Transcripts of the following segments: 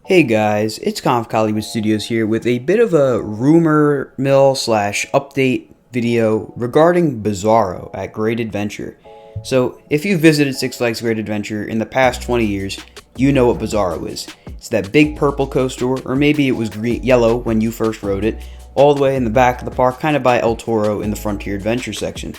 Hey guys, it's Coliwood Studios here with a bit of a rumor mill slash update video regarding Bizarro at Great Adventure. So, if you visited Six Flags Great Adventure in the past 20 years, you know what Bizarro is. It's that big purple coaster, or maybe it was yellow when you first rode it, all the way in the back of the park, kind of by El Toro in the Frontier Adventure section.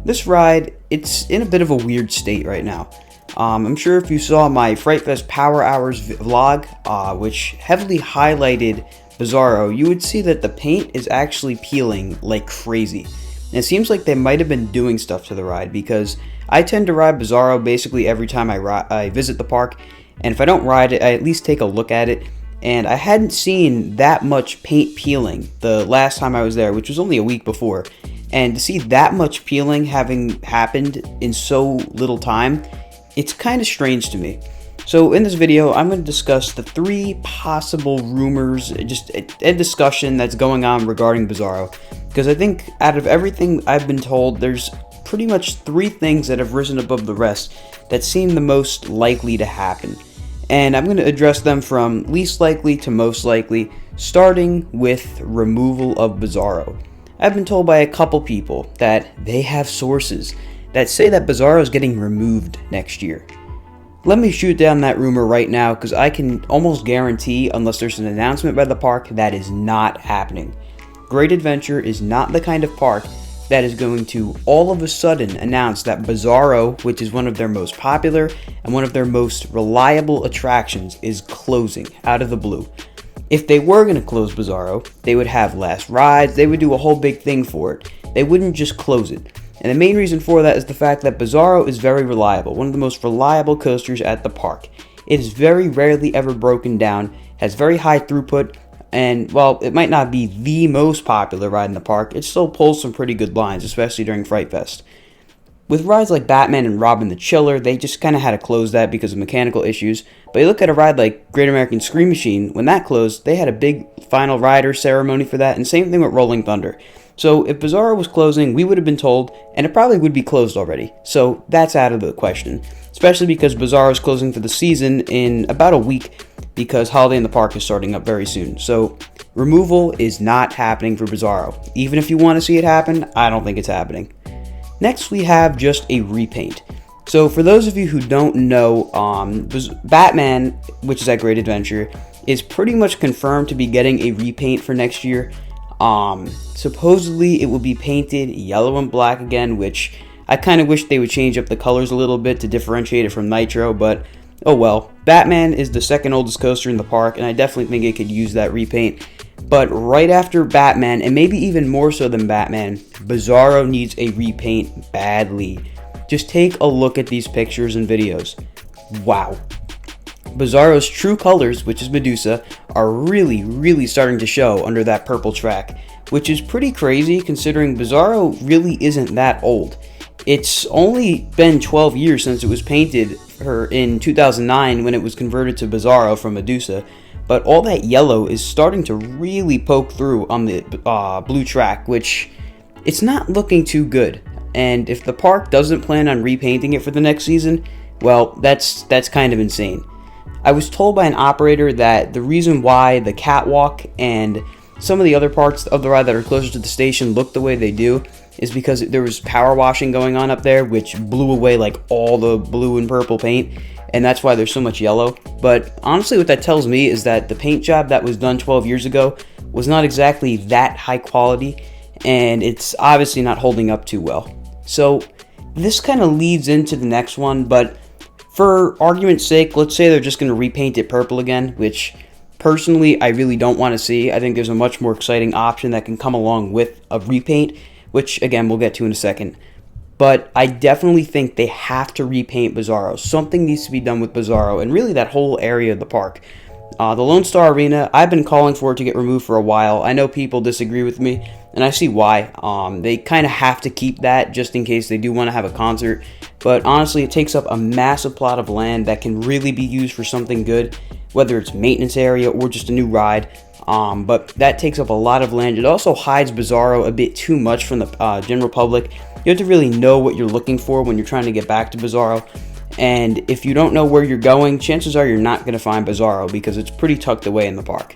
This ride, it's in a bit of a weird state right now. I'm sure if you saw my Fright Fest Power Hours vlog, which heavily highlighted Bizarro, you would see that the paint is actually peeling like crazy. And it seems like they might have been doing stuff to the ride, because I tend to ride Bizarro basically every time I visit the park, and if I don't ride it, I at least take a look at it. And I hadn't seen that much paint peeling the last time I was there, which was only a week before. And to see that much peeling having happened in so little time, it's kind of strange to me. So in this video, I'm going to discuss the three possible rumors, just a discussion that's going on regarding Bizarro. Because I think out of everything I've been told, there's pretty much three things that have risen above the rest that seem the most likely to happen. And I'm going to address them from least likely to most likely, starting with removal of Bizarro. I've been told by a couple people that they have sources that say that Bizarro is getting removed next year. Let me shoot down that rumor right now, because I can almost guarantee, unless there's an announcement by the park, that is not happening. Great Adventure is not the kind of park that is going to all of a sudden announce that Bizarro, which is one of their most popular and one of their most reliable attractions, is closing out of the blue. If they were going to close Bizarro, they would have last rides, they would do a whole big thing for it. They wouldn't just close it. And the main reason for that is the fact that Bizarro is very reliable, one of the most reliable coasters at the park. It is very rarely ever broken down, has very high throughput, and while it might not be the most popular ride in the park, it still pulls some pretty good lines, especially during Fright Fest. With rides like Batman and Robin the Chiller, they just kind of had to close that because of mechanical issues. But you look at a ride like Great American Scream Machine, when that closed, they had a big final rider ceremony for that, and same thing with Rolling Thunder. So if Bizarro was closing, we would have been told, and it probably would be closed already. So that's out of the question, especially because Bizarro is closing for the season in about a week, because Holiday in the Park is starting up very soon. So removal is not happening for Bizarro. Even if you want to see it happen, I don't think it's happening. Next, we have just a repaint. So for those of you who don't know, Batman, which is at Great Adventure, is pretty much confirmed to be getting a repaint for next year. Supposedly it will be painted yellow and black again, which I kind of wish they would change up the colors a little bit to differentiate it from Nitro, but oh well. Batman is the second oldest coaster in the park, and I definitely think it could use that repaint. But right after Batman, and maybe even more so than Batman, Bizarro needs a repaint badly. Just take a look at these pictures and videos. Wow. Bizarro's true colors, which is Medusa, are really starting to show under that purple track, which is pretty crazy considering Bizarro really isn't that old. It's only been 12 years since it was painted in 2009 when it was converted to Bizarro from Medusa, but all that yellow is starting to really poke through on the blue track, which it's not looking too good. And if the park doesn't plan on repainting it for the next season, well, that's kind of insane. I was told by an operator that the reason why the catwalk and some of the other parts of the ride that are closer to the station look the way they do is because there was power washing going on up there, which blew away like all the blue and purple paint, and that's why there's so much yellow. But honestly, what that tells me is that the paint job that was done 12 years ago was not exactly that high quality, and it's obviously not holding up too well. So this kind of leads into the next one, but for argument's sake, let's say they're just going to repaint it purple again, which personally I really don't want to see. I think there's a much more exciting option that can come along with a repaint, which again we'll get to in a second. But I definitely think they have to repaint Bizarro. Something needs to be done with Bizarro and really that whole area of the park. The Lone Star Arena, I've been calling for it to get removed for a while. I know people disagree with me, and I see why. They kind of have to keep that just in case they do want to have a concert. But honestly, it takes up a massive plot of land that can really be used for something good, whether it's maintenance area or just a new ride. But that takes up a lot of land. It also hides Bizarro a bit too much from the general public. You have to really know what you're looking for when you're trying to get back to Bizarro. And if you don't know where you're going, chances are you're not going to find Bizarro because it's pretty tucked away in the park.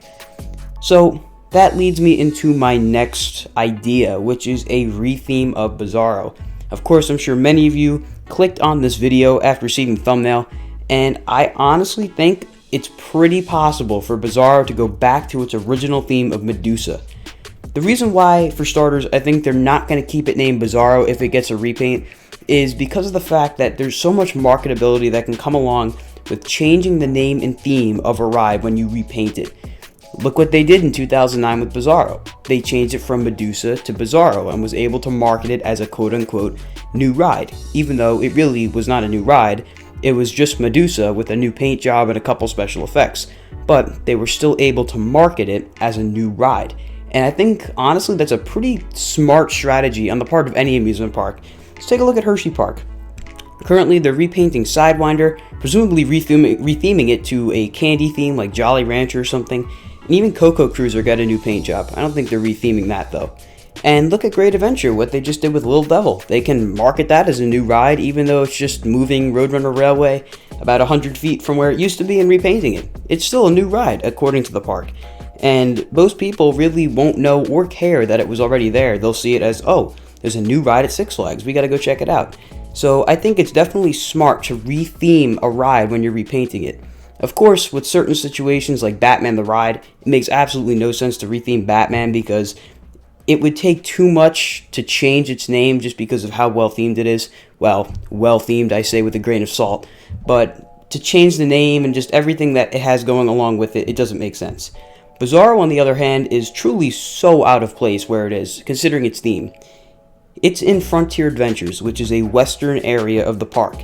So that leads me into my next idea, which is a retheme of Bizarro. Of course, I'm sure many of you clicked on this video after receiving the thumbnail, and I honestly think it's pretty possible for Bizarro to go back to its original theme of Medusa. The reason why, for starters, I think they're not going to keep it named Bizarro if it gets a repaint is because of the fact that there's so much marketability that can come along with changing the name and theme of a ride when you repaint it. Look what they did in 2009 with Bizarro. They changed it from Medusa to Bizarro and was able to market it as a quote-unquote new ride, even though it really was not a new ride. It was just Medusa with a new paint job and a couple special effects, but they were still able to market it as a new ride. And I think, honestly, that's a pretty smart strategy on the part of any amusement park. Let's take a look at Hershey Park. Currently, they're repainting Sidewinder, presumably retheming it to a candy theme like Jolly Rancher or something, and even Coco Cruiser got a new paint job. I don't think they're retheming that, though. And look at Great Adventure, what they just did with Little Devil. They can market that as a new ride, even though it's just moving Roadrunner Railway about 100 feet from where it used to be and repainting it. It's still a new ride, according to the park. And most people really won't know or care that it was already there. They'll see it as, oh, there's a new ride at Six Flags, we gotta go check it out. So I think it's definitely smart to retheme a ride when you're repainting it. Of course, with certain situations like Batman the Ride, it makes absolutely no sense to retheme Batman because it would take too much to change its name just because of how well themed it is. Well themed, I say with a grain of salt. But to change the name and just everything that it has going along with it, it doesn't make sense. Bizarro, on the other hand, is truly so out of place where it is, considering its theme. It's in Frontier Adventures, which is a western area of the park,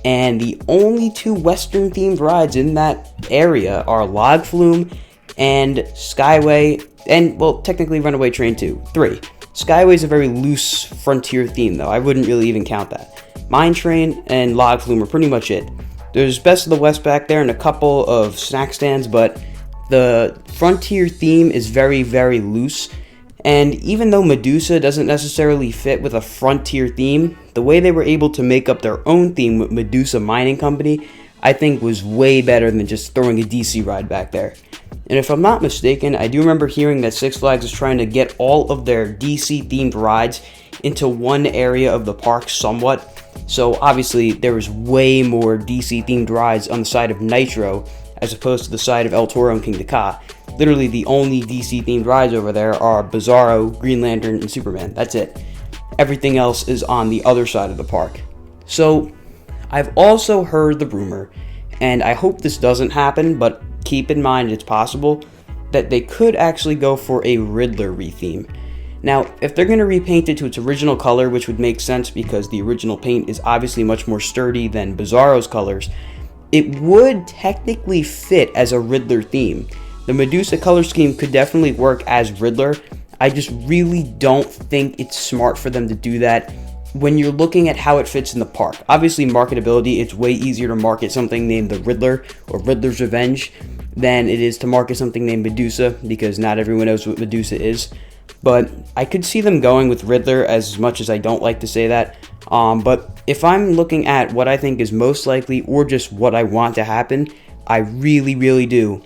and the only two western themed rides in that area are Log Flume and Skyway, and, well, technically Runaway Train 2. 3. Skyway is a very loose Frontier theme, though. I wouldn't really even count that. Mine Train and Log Flume are pretty much it. There's Best of the West back there and a couple of snack stands, but the Frontier theme is very, very loose. And even though Medusa doesn't necessarily fit with a Frontier theme, the way they were able to make up their own theme with Medusa Mining Company, I think was way better than just throwing a DC ride back there. And if I'm not mistaken, I do remember hearing that Six Flags is trying to get all of their DC themed rides into one area of the park somewhat. So obviously there was way more DC themed rides on the side of Nitro as opposed to the side of El Toro and King Ka. Literally the only DC themed rides over there are Bizarro, Green Lantern, and Superman. That's it. Everything else is on the other side of the park. So I've also heard the rumor, and I hope this doesn't happen, but keep in mind it's possible, that they could actually go for a Riddler retheme. Now, if they're going to repaint it to its original color, which would make sense because the original paint is obviously much more sturdy than Bizarro's colors, it would technically fit as a Riddler theme. The Medusa color scheme could definitely work as Riddler. I just really don't think it's smart for them to do that when you're looking at how it fits in the park. Obviously, marketability, it's way easier to market something named the Riddler or Riddler's Revenge than it is to market something named Medusa, because not everyone knows what Medusa is. But I could see them going with Riddler, as much as I don't like to say that. But if I'm looking at what I think is most likely or just what I want to happen, I really, really do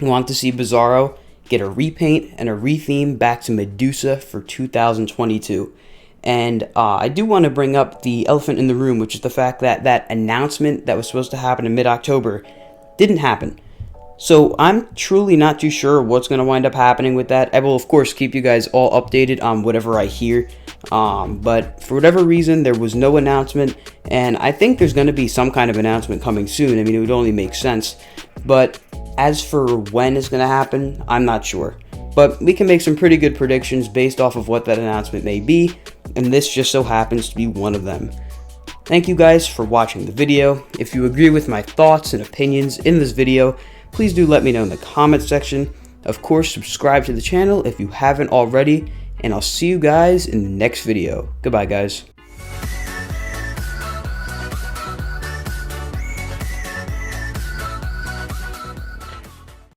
want to see Bizarro get a repaint and a retheme back to Medusa for 2022. And I do want to bring up the elephant in the room, which is the fact that that announcement that was supposed to happen in mid-October didn't happen. So I'm truly not too sure what's going to wind up happening with that. I will, of course, keep you guys all updated on whatever I hear. But for whatever reason, there was no announcement. And I think there's going to be some kind of announcement coming soon. I mean, it would only make sense. But as for when it's going to happen, I'm not sure. But we can make some pretty good predictions based off of what that announcement may be. And this just so happens to be one of them. Thank you guys for watching the video. If you agree with my thoughts and opinions in this video, please do let me know in the comments section. Of course, subscribe to the channel if you haven't already, and I'll see you guys in the next video. Goodbye, guys.